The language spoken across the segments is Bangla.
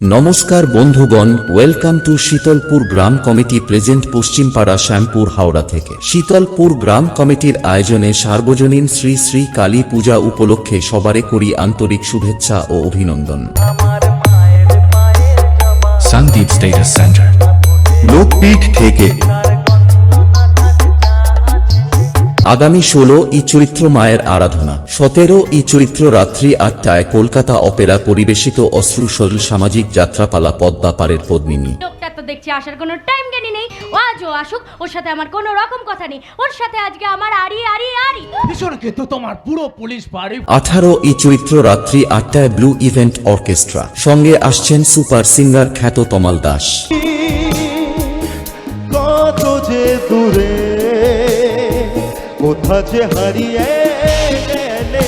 নমস্কার বন্ধুগণ, ওয়েলকাম টু শীতলপুর গ্রাম কমিটি প্রেজেন্ট পশ্চিমপাড়া শ্যামপুর হাওড়া থেকে। শীতলপুর গ্রাম কমিটির আয়োজনে সার্বজনীন শ্রী শ্রী কালী পূজা উপলক্ষে সবারে করি আন্তরিক শুভেচ্ছা ও অভিনন্দন। সন্দীপ স্টেটাস সেন্টার লোকপীঠ থেকে আগামী 16 চৈত্র মায়ের আরাধনা, 17 চৈত্র রাত্রি 8টায় কলকাতা অপেরা পরিবেশিত অশ্রুসল সামাজিক যাত্রাপালা পদ্মা পারের পদ্মিনী। লোকটা তো দেখছি আসার কোনো টাইম জ্ঞানী নেই। ও আজও আসুক, ওর সাথে আমার কোনো রকম কথা নেই। ওর সাথে আজকে আমার আরি। ভীষণকে তো তোমার পুরো পুলিশ বাড়ি 18 চৈত্র রাত্রি 8টায় ব্লু ইভেন্ট অর্কেস্ট্রা, সঙ্গে আসছেন সুপার সিঙ্গার খ্যাত তমাল দাস। কত যে দূরে কোথা যে হারিয়ে গেলে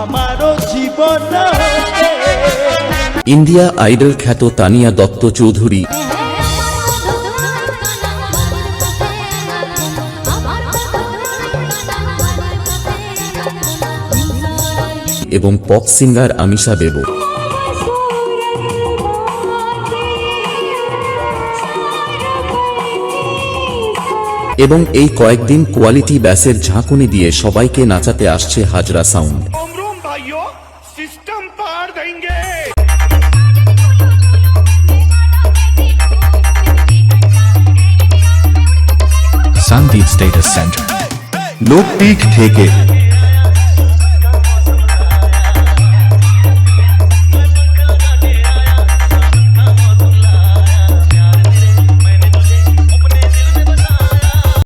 আমারও জীবন। ইন্ডিয়া আইডল খ্যাত তানিয়া দত্ত চৌধুরী এবং পপ সিঙ্গার আমিষা বেবো। এবং এই কয়েকদিন কোয়ালিটি ব্যাসের ঝাঁকুনি দিয়ে সবাইকে নাচাতে আসছে হাজরা সাউন্ড। भाइयों सिस्टम पार देंगे। সন্দীপ স্টেটাস সেন্টার লোকপীঠ থেকে